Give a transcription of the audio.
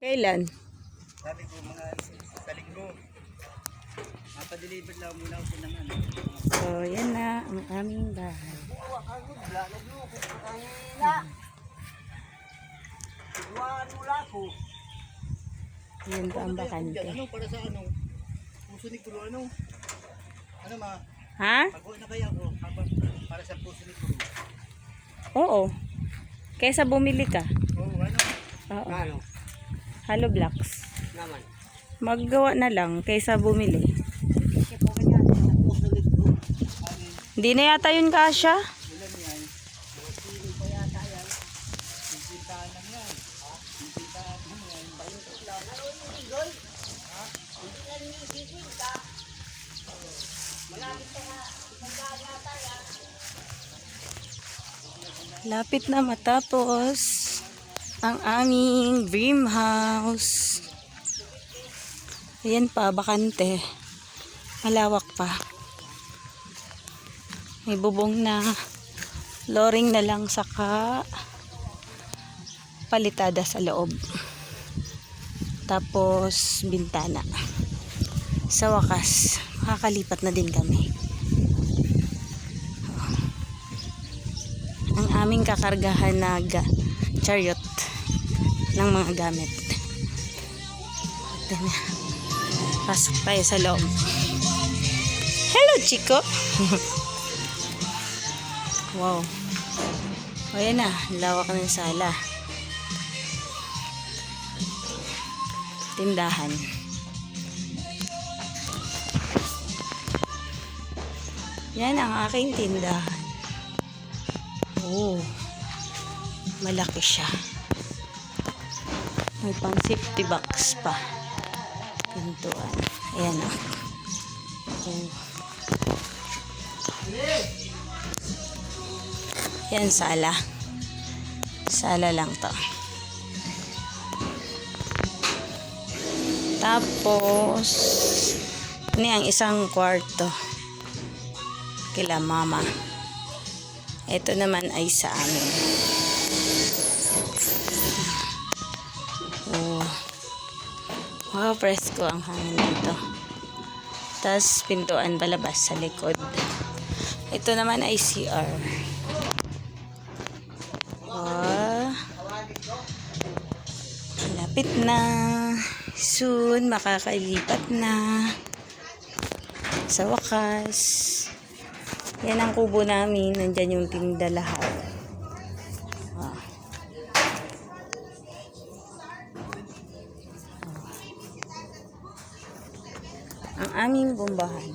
Kailan? Sabi ko mga sa linggo. Mapadeliver lang muna ako ng ano. So, yan na ang aming bahay. Yan po ang bakante. Ano para sa ano? Puso ni Kulo ano? Ano ma? Ha? Pag-uwi na kaya ako para sa puso ni Kulo. Oo. Kaysa bumili ka. Oo, ano? Oo. Ano? Hollow blocks. Naman. Maggawa na lang kaysa bumili. Kasi po kanya sa puso ni Kulo. Hindi na yata yun kasya. Ilan yan? Mga kilo pa yata yan. Yung pintahan lang yan. Yung pintahan lang yan. Bayot lang. Ano yung bigoy? Ha? Hindi lang yung bigoy ka. Malapit pa nga. Pintahan yata yan. Lapit na matapos ang aming dream house. Ayan pa, bakante. Malawak pa. May bubong na. Flooring na lang saka palitada sa loob. Tapos bintana. Sa wakas, makakalipat na din kami. Ang aming kakargahan na chariot ng mga gamit. Then, pasok tayo sa loob. Hello, Chico! Wow. O yan na, lawak ng sala. Tindahan. Yan ang aking tindahan. Oh, malaki siya. May pang safety box pa. Pintuan. Ayan o. Oh. Yan, sala. Sala lang to. Tapos, ini ang isang kwarto. Kila mama. Ito naman ay sa amin. Oh. Wow, presko ang hangin dito. Tapos, pintuan palabas sa likod. Ito naman ay CR. Oh. Malapit na. Soon, makakalipat na. Sa wakas. Yan ang kubo namin. Nandyan yung tinda lahat. Oh. Ang aming bombahan.